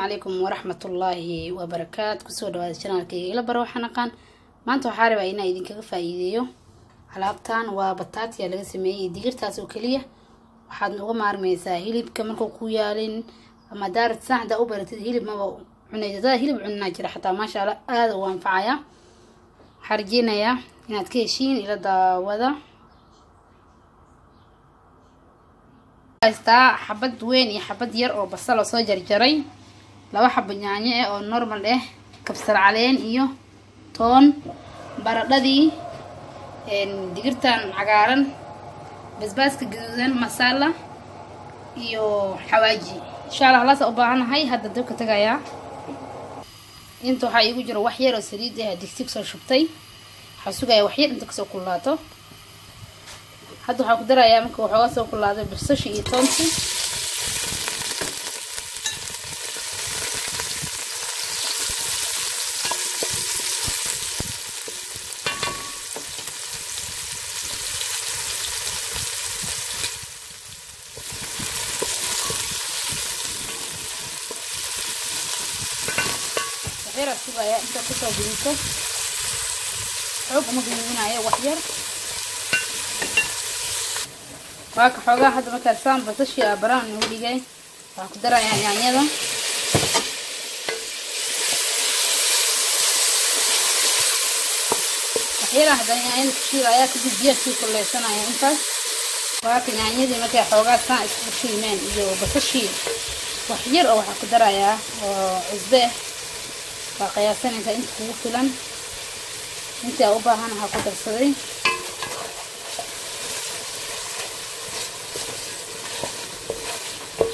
عليكم ورحمة الله وبركاته. كسو دواد channelkayga ila baro waxaan aqaan maanta waxa rabaa inaan idin kaga faa'iideeyo alaabtan waa bataati laga sameeyay digirtaas oo kaliya waxaad uga maarmaysaa hilibka markuu ku yaalin ama daarad saxda u baratid hilib ma cunayda hilib cunna jira xataa ma sha Allah aad u anfacaya xarjinaya inaad ka heshiin ila daawada aysta xabad weyn iyo xabad yar oo basal oo soo jarjaray laba xabad yaanyo oo normal kabsar caleen iyo toon baradhadii digirtan cagaaran basbaaska gaduudan masala iyo xawaaji insha Allah la soo baahanahay hadda dabka tagaya inta waxa igu jiro wax yar oo saliid digsiga soo shubtay waxa sugaya wax yar inta ka soo kulaato hadda waxa ku darayaa marka waxa soo kulaaday basasha iyo toonti غير سugaya inta ku soo gudubto xoog ma gudubinayo wax yar waa ka xogaa hadda marka saan basasha baraan ugu dhigay waxa ku darayaa yaanyada waxyara hadda yaanyada shiilaya ka dib biyo ku leesanaya intaas waa ka yaanyadii marka xogaa saan isku shiilmeen iyo basasha wax yar oo waxa ku darayaa oo cusbe qiyaasanaysa inta kugu filan inta u baahan ha ku darsaday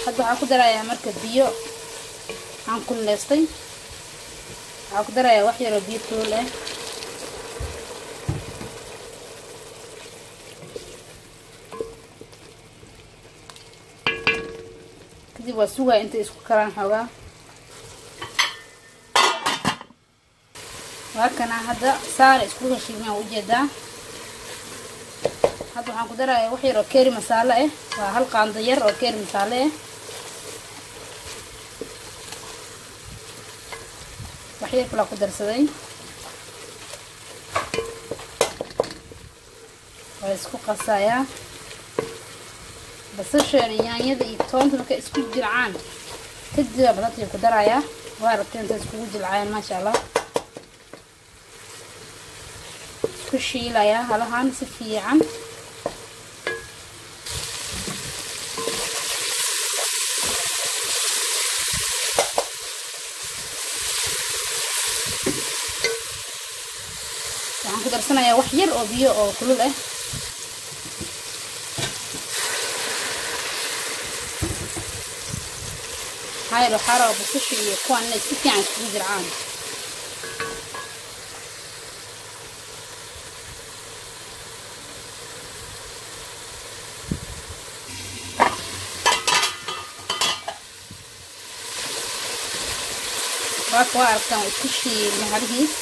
hadda waxa ku darayaa marka biyo aan ku leestay waxa ku darayaa wax yar oo biyo kulul kadib waa sugaya inta isku karaan xogaa وهكذا هذا صار اسكو شيء وجدا هذا waxaan ku darayaa wax yar oo keeri masala waa hal qaando yar oo keeri masala wax yar kala ku darsaday waa isku qasaya basasha yaanyada iyo toonta marka isku jircaan kadib badalka ku darayaa waa rabteen isku jilcayaan ma sha Allah كشيلة هلهان سفيعا waxaan ku darsanayaa wax yar oo biyo oo kulul هاي لو حارة بسوشي يكون سفيعا isku jircaan waa arkaan isku shiil mahariis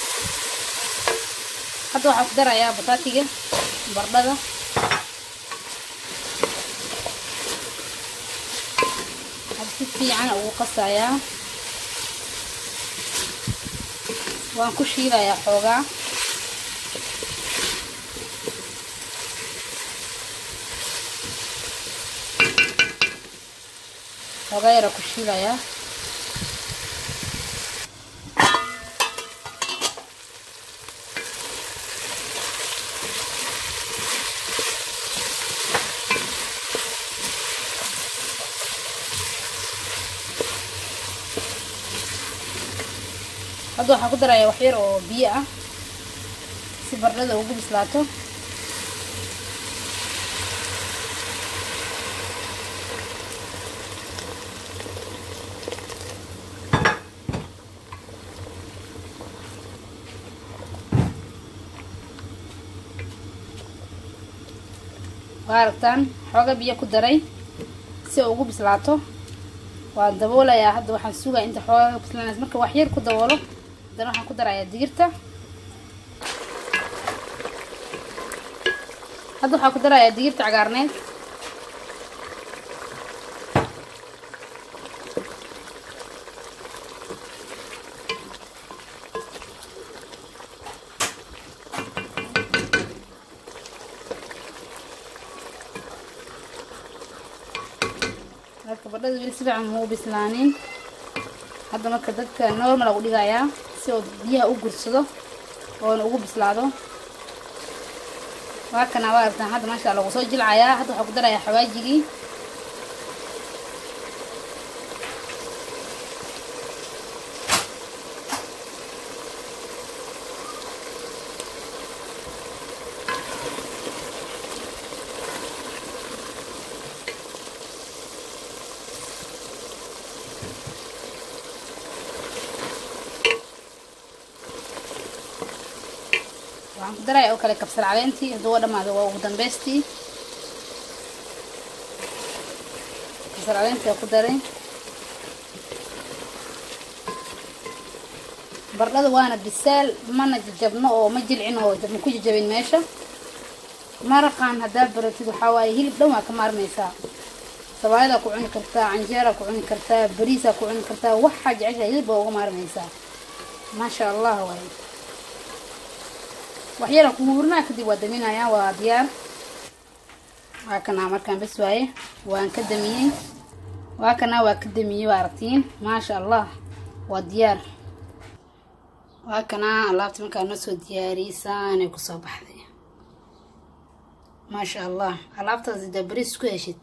hadda waxa ku darayaa bataatiga baradhada hadda si fiican ugu qasayaa waan ku shiilayaa xoogaa yar ku shiilayaa hadda waxa ku darayaa wax yar oo biyo si baradhada ugu bislaato waartan xoga biyo ku daray si ugu bislaato waa daboolayaa hadda waxaan sugaa inta xoga bislaanaysa marka wax yar ku daboolo dan waxaan ku darayaa digirta hadda waxaan ku darayaa digirta cagaarneed baradhada weli si fiican muu bislaanin. hadda marka dadka normal ugu dhigayaa si uu biyaha u gursado oo ugu bislaado. waa kana waa aragtaan hadda maasha Allah soo jilcayaa. hadda waxaan ku darayaa xawaajigii. waxaan ku darayaa oo kale kabsar caleentii haduu waa dhamaado waa ugu dambeystii. kabsar caleentii ku daray. baradhada waana bisaal mana jajabno oo ma jilcin oo ma ku jajabin meesha. maraqan hadaa baratid waxa waaye hilib dhan waa ka maarmaysaa. sabaayada ku cuni kartaa, canjeera ku cuni kartaa, bariis ku cuni kartaa, waxa jeceshahay hilib waa uga maarmaysaa. ma sha Allah waaye. waxyara ku hurna kadib waa daminayaa waa diyaar. waa kana markaan bas waaye waan ka damiyay. waa kana waa ka damiyay waa aragtiin. ma sha Allah waa diyaar. waa kana alaabta markaan soo diyaariyay ay ku soo baxday. ma sha Allah alaabtaas sida bariis ku heshid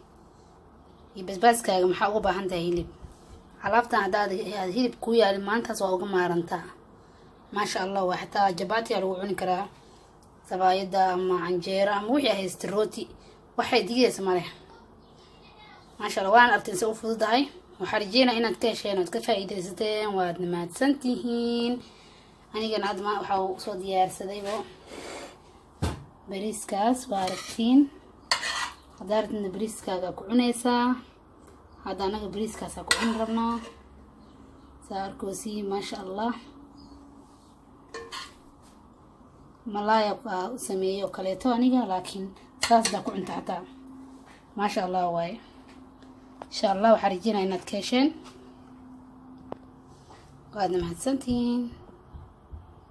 iyo basbaaskaaga maxaa uga baahan tahay hilib. alaabtan hadaad hilib ku yaal maantaas waa uga maarantaa. ma sha Allah waa xitaa jabaati lagu cuni karaa. sabaayada ama canjeera ama wixii haysto rooti waxay digaysa male. ma sha Allah waan aragtay si u fududahay. waxaan rajeynayaa inaad ka hesheen oo ka faa'iideysateen. waad mahadsantihiin. anigana hadda waxa uu soo diyaarsaday bariiskaas waa aragtiin. hadaartna bariiskaaga ku cunaysaa. hadda anaga bariiskaas ku cun rabnaa. saarkoosi ma sha Allah malaaya sameeyo kaleeto aniga laakiin saas da ku cunta hata. ma sha Allah way. insha Allah waxaan rajeynayaa inaad ka hesheen. waad mahadsantihiin.